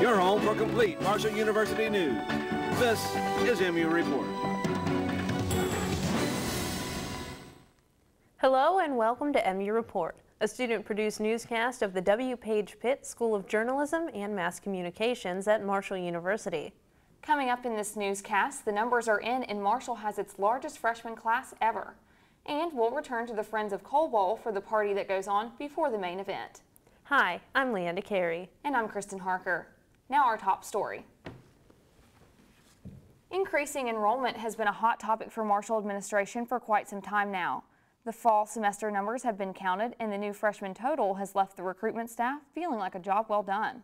your home for complete Marshall University news. This is MU Report. Hello and welcome to MU Report, a student-produced newscast of the W. Page Pitt School of Journalism and Mass Communications at Marshall University. Coming up in this newscast, the numbers are in and Marshall has its largest freshman class ever. And we'll return to the Friends of Coal Bowl for the party that goes on before the main event. Hi, I'm Leanda Carey. And I'm Kristen Harker. Now our top story. Increasing enrollment has been a hot topic for Marshall administration for quite some time now. The fall semester numbers have been counted and the new freshman total has left the recruitment staff feeling like a job well done.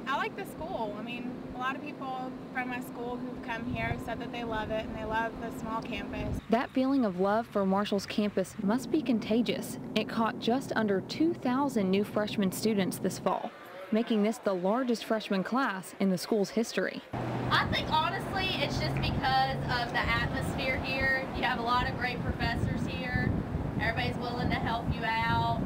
I like the school. I mean, a lot of people from my school who've come here said that they love it and they love the small campus. That feeling of love for Marshall's campus must be contagious. It caught just under 2,000 new freshman students this fall, making this the largest freshman class in the school's history. I think honestly it's just because of the atmosphere here. You have a lot of great professors here. Everybody's willing to help you out.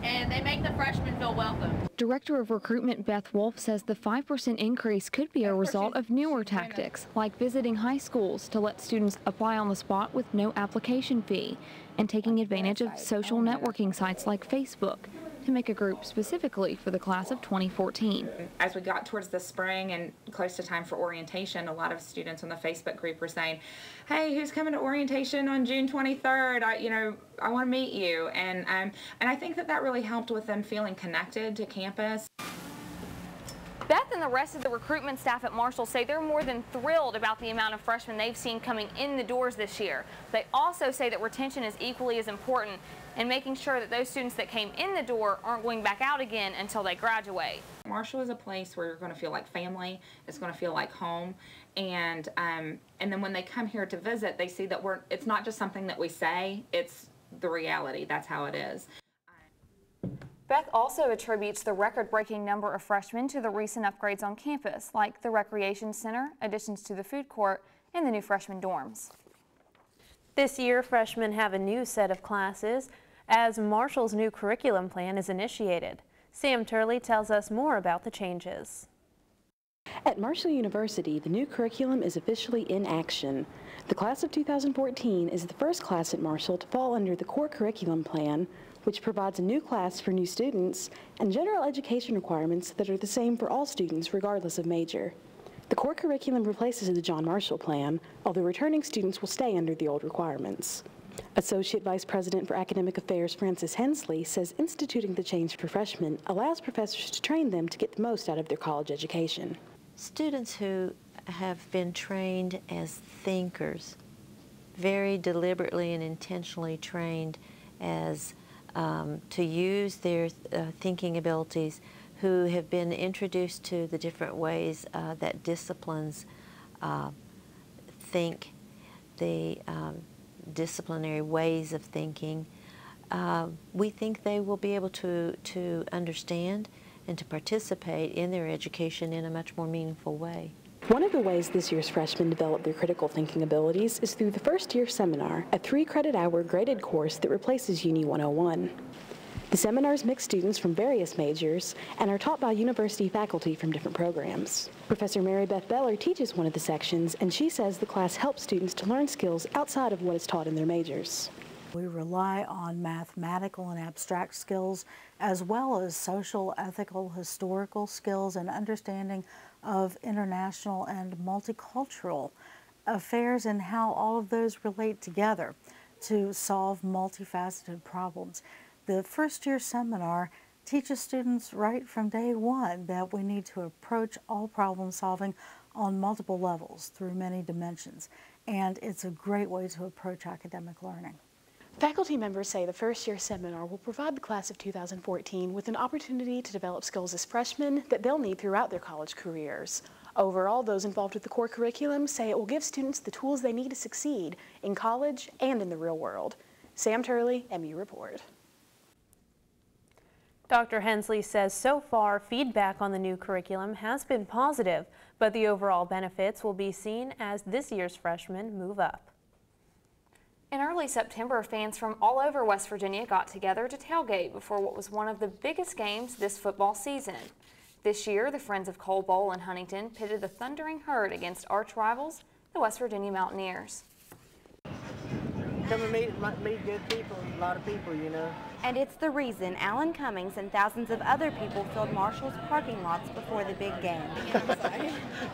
And they make the freshmen feel welcome. Director of Recruitment Beth Wolf says the 5% increase could be a result of newer tactics, like visiting high schools to let students apply on the spot with no application fee, and taking advantage of social networking sites like Facebook to make a group specifically for the class of 2014. As we got towards the spring and close to time for orientation, a lot of students on the Facebook group were saying, hey, who's coming to orientation on June 23rd? I want to meet you. And I think that really helped with them feeling connected to campus. Beth and the rest of the recruitment staff at Marshall say they're more than thrilled about the amount of freshmen they've seen coming in the doors this year. They also say that retention is equally as important and making sure that those students that came in the door aren't going back out again until they graduate. Marshall is a place where you're going to feel like family, it's going to feel like home, and then when they come here to visit, they see that it's not just something that we say, it's the reality. That's how it is. Beth also attributes the record-breaking number of freshmen to the recent upgrades on campus, like the Recreation Center, additions to the food court, and the new freshman dorms. This year, freshmen have a new set of classes as Marshall's new curriculum plan is initiated. Sam Turley tells us more about the changes. At Marshall University, the new curriculum is officially in action. The class of 2014 is the first class at Marshall to fall under the core curriculum plan, which provides a new class for new students and general education requirements that are the same for all students regardless of major. The core curriculum replaces the John Marshall plan, although returning students will stay under the old requirements. Associate Vice President for Academic Affairs Frances Hensley says instituting the change for freshmen allows professors to train them to get the most out of their college education. Students who have been trained as thinkers, very deliberately and intentionally trained as to use their thinking abilities, who have been introduced to the different ways that disciplines think, the disciplinary ways of thinking. We think they will be able to understand and to participate in their education in a much more meaningful way. One of the ways this year's freshmen develop their critical thinking abilities is through the First Year Seminar, a 3-credit-hour graded course that replaces Uni 101. The seminars mix students from various majors and are taught by university faculty from different programs. Professor Mary Beth Beller teaches one of the sections, and she says the class helps students to learn skills outside of what is taught in their majors. We rely on mathematical and abstract skills as well as social, ethical, historical skills and understanding of international and multicultural affairs and how all of those relate together to solve multifaceted problems. The First Year Seminar teaches students right from day one that we need to approach all problem solving on multiple levels through many dimensions, and it's a great way to approach academic learning. Faculty members say the First Year Seminar will provide the class of 2014 with an opportunity to develop skills as freshmen that they'll need throughout their college careers. Overall, those involved with the core curriculum say it will give students the tools they need to succeed in college and in the real world. Sam Turley, MU Report. Dr. Hensley says so far feedback on the new curriculum has been positive, but the overall benefits will be seen as this year's freshmen move up. In early September, fans from all over West Virginia got together to tailgate before what was one of the biggest games this football season. This year, the Friends of Coal Bowl in Huntington pitted the Thundering Herd against arch rivals, the West Virginia Mountaineers. Come and meet good people, a lot of people, you know. And it's the reason Alan Cummings and thousands of other people filled Marshall's parking lots before the big game.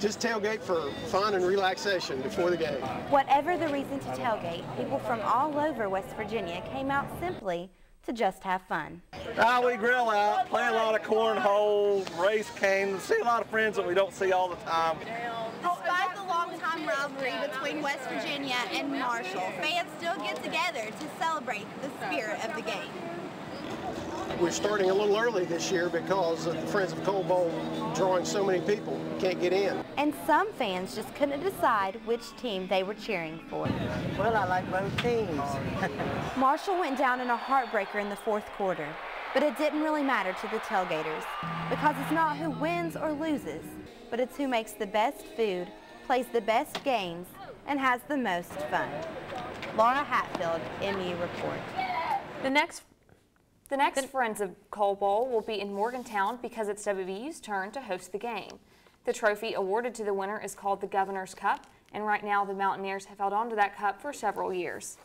Just tailgate for fun and relaxation before the game. Whatever the reason to tailgate, people from all over West Virginia came out simply to just have fun. We grill out, play a lot of cornhole, race games, see a lot of friends that we don't see all the time. Despite the long-time rivalry between West Virginia and Marshall, fans still get together to celebrate the spirit of the game. We're starting a little early this year because of the Friends of Coal Bowl drawing so many people. Can't get in. And some fans just couldn't decide which team they were cheering for. Well, I like both teams. Marshall went down in a heartbreaker in the fourth quarter, but it didn't really matter to the tailgaters because it's not who wins or loses, but it's who makes the best food, plays the best games, and has the most fun. Laura Hatfield, MU Report. The next Friends of Coal Bowl will be in Morgantown because it's WVU's turn to host the game. The trophy awarded to the winner is called the Governor's Cup, and right now the Mountaineers have held on to that cup for several years.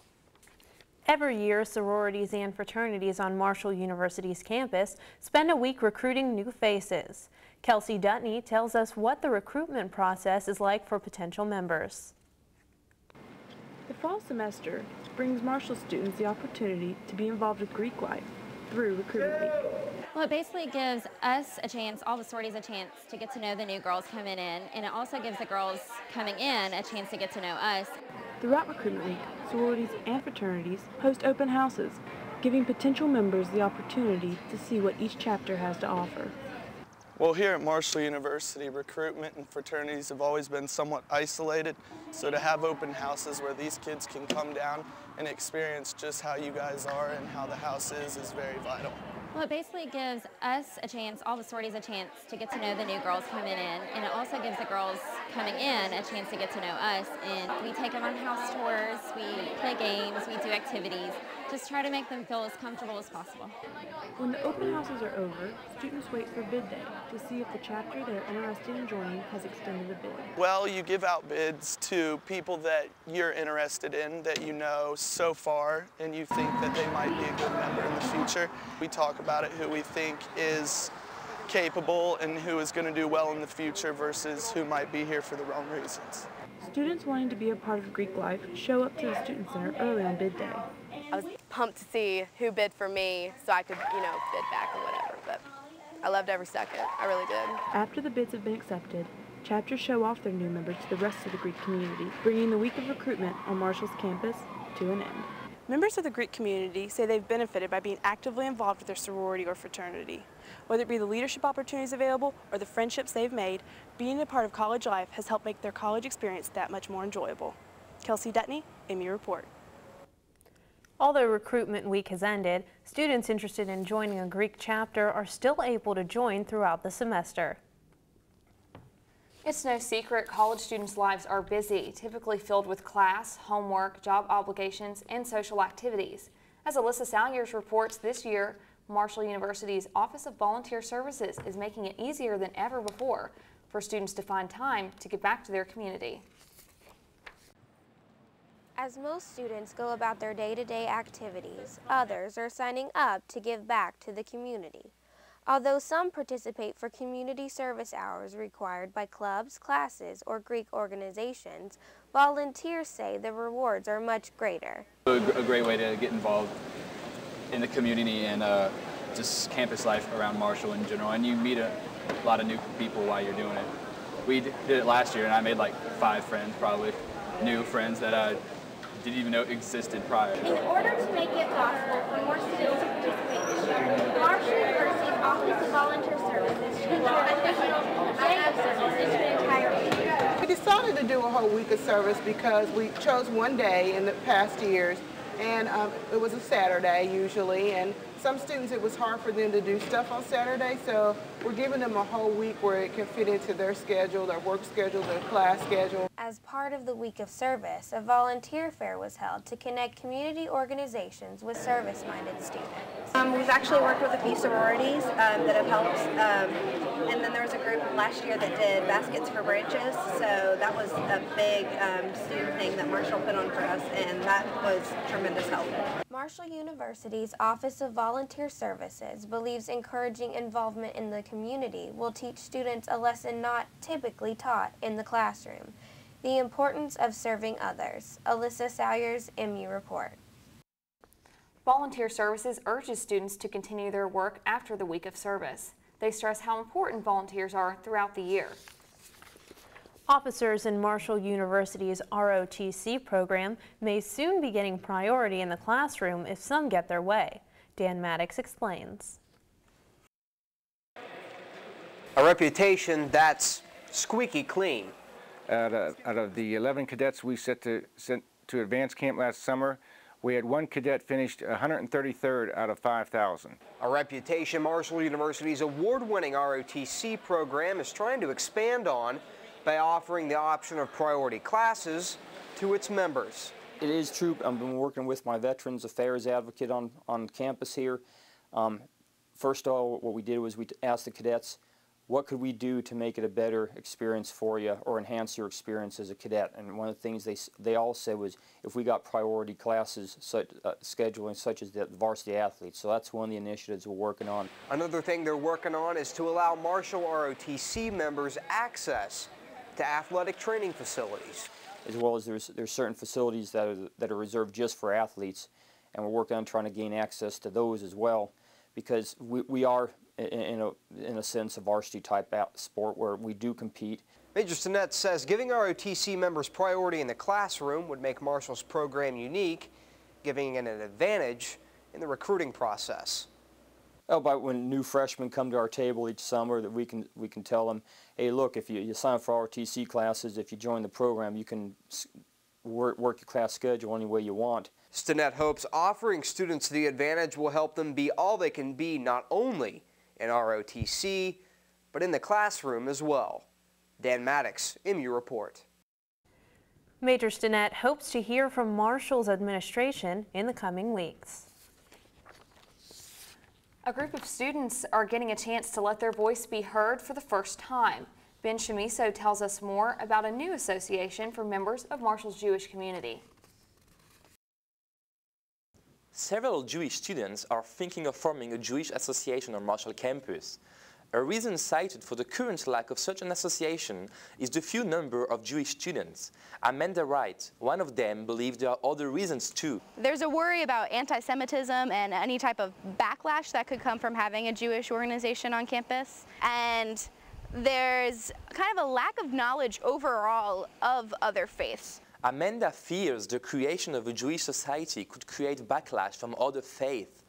Every year, sororities and fraternities on Marshall University's campus spend a week recruiting new faces. Kelsey Dutney tells us what the recruitment process is like for potential members. The fall semester brings Marshall students the opportunity to be involved with Greek life through Recruitment Week. Well, it basically gives us a chance, all the sororities a chance to get to know the new girls coming in, and it also gives the girls coming in a chance to get to know us. Throughout Recruitment Week, sororities and fraternities host open houses, giving potential members the opportunity to see what each chapter has to offer. Well, here at Marshall University, recruitment and fraternities have always been somewhat isolated, so to have open houses where these kids can come down and experience just how you guys are and how the house is very vital. Well, it basically gives us a chance, all the sororities a chance to get to know the new girls coming in, and it also gives the girls coming in a chance to get to know us. And we take them on house tours, we play games, we do activities, just try to make them feel as comfortable as possible. When the open houses are over, students wait for bid day to see if the chapter they're interested in joining has extended the bid. Well, you give out bids to people that you're interested in, that you know so far, and you think that they might be a good member in the future. We talk about it, who we think is capable and who is going to do well in the future versus who might be here for the wrong reasons. Students wanting to be a part of Greek life show up to the Student Center early on bid day. I was pumped to see who bid for me so I could, bid back or whatever, but I loved every second. I really did. After the bids have been accepted, chapters show off their new members to the rest of the Greek community, bringing the week of recruitment on Marshall's campus to an end. Members of the Greek community say they've benefited by being actively involved with their sorority or fraternity. Whether it be the leadership opportunities available or the friendships they've made, being a part of college life has helped make their college experience that much more enjoyable. Kelsey Dutney, MU Report. Although recruitment week has ended, students interested in joining a Greek chapter are still able to join throughout the semester. It's no secret college students' lives are busy, typically filled with class, homework, job obligations, and social activities. As Alyssa Salyers reports, this year, Marshall University's Office of Volunteer Services is making it easier than ever before for students to find time to give back to their community. As most students go about their day-to-day activities, others are signing up to give back to the community. Although some participate for community service hours required by clubs, classes, or Greek organizations, volunteers say the rewards are much greater. A great way to get involved in the community and just campus life around Marshall in general, and you meet a lot of new people while you're doing it. We did it last year and I made like 5 friends, probably new friends that I didn't even know existed prior. In order to make it possible for more students to participate this year, Marshall University's Office of Volunteer Services changed their official day of service into an entire week. We decided to do a whole week of service because we chose one day in the past years, and it was a Saturday usually, and some students, it was hard for them to do stuff on Saturday, so we're giving them a whole week where it can fit into their schedule, their work schedule, their class schedule. As part of the week of service, a volunteer fair was held to connect community organizations with service-minded students. We've actually worked with a few sororities that have helped, and then there was a group last year that did baskets for branches, so that was a big student thing that Marshall put on for us, and that was tremendous help. Marshall University's Office of Volunteer Services believes encouraging involvement in the community will teach students a lesson not typically taught in the classroom: the importance of serving others. Alyssa Sawyer's MU Report. Volunteer Services urges students to continue their work after the week of service. They stress how important volunteers are throughout the year. Officers in Marshall University's ROTC program may soon be getting priority in the classroom if some get their way. Dan Maddox explains. A reputation that's squeaky clean. Out of the 11 cadets we sent to advanced camp last summer, we had one cadet finished 133rd out of 5,000. A reputation Marshall University's award-winning ROTC program is trying to expand on by offering the option of priority classes to its members. It is true. I've been working with my Veterans Affairs advocate on campus here. First of all, what we did was we asked the cadets, what could we do to make it a better experience for you or enhance your experience as a cadet? And one of the things they all said was if we got priority classes scheduling such as the varsity athletes. So that's one of the initiatives we're working on. Another thing they're working on is to allow Marshall ROTC members access to athletic training facilities. As well as there's certain facilities that are reserved just for athletes, and we're working on trying to gain access to those as well, because we are in a sense a varsity type sport where we do compete. Major Stinnett says giving ROTC members priority in the classroom would make Marshall's program unique, giving it an advantage in the recruiting process. Oh, but when new freshmen come to our table each summer, that we can tell them, hey, look, if you sign up for ROTC classes, if you join the program, you can work your class schedule any way you want. Stinnett hopes offering students the advantage will help them be all they can be, not only in ROTC, but in the classroom as well. Dan Maddox, MU Report. Major Stinnett hopes to hear from Marshall's administration in the coming weeks. A group of students are getting a chance to let their voice be heard for the first time. Ben Shamiso tells us more about a new association for members of Marshall's Jewish community. Several Jewish students are thinking of forming a Jewish association on Marshall campus. A reason cited for the current lack of such an association is the few number of Jewish students. Amanda Wright, one of them, believes there are other reasons too. There's a worry about anti-Semitism and any type of backlash that could come from having a Jewish organization on campus. And there's kind of a lack of knowledge overall of other faiths. Amanda fears the creation of a Jewish society could create backlash from other faiths.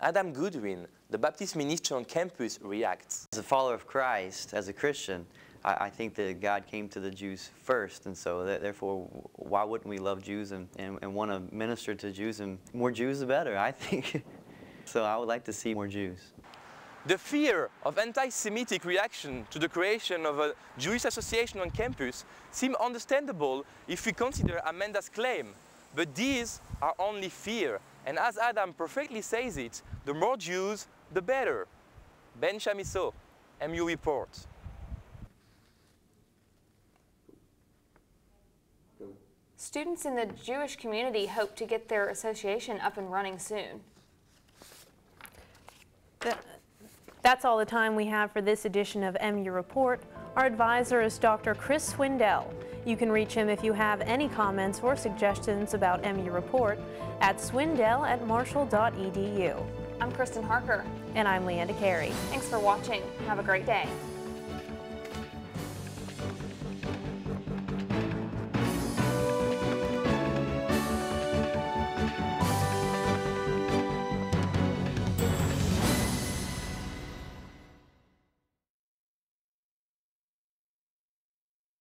Adam Goodwin, the Baptist minister on campus, reacts. As a follower of Christ, as a Christian, I think that God came to the Jews first, and so therefore, why wouldn't we love Jews and want to minister to Jews? And more Jews, the better, I think. So I would like to see more Jews. The fear of anti-Semitic reaction to the creation of a Jewish association on campus seems understandable if we consider Amanda's claim. But these are only fear, and as Adam perfectly says it, the more Jews, the better. Ben Shamiso, MU Report. Students in the Jewish community hope to get their association up and running soon. That's all the time we have for this edition of MU Report. Our advisor is Dr. Chris Swindell. You can reach him if you have any comments or suggestions about MU Report at swindell@marshall.edu. I'm Kristen Harker. And I'm Leanda Carey. Thanks for watching. Have a great day.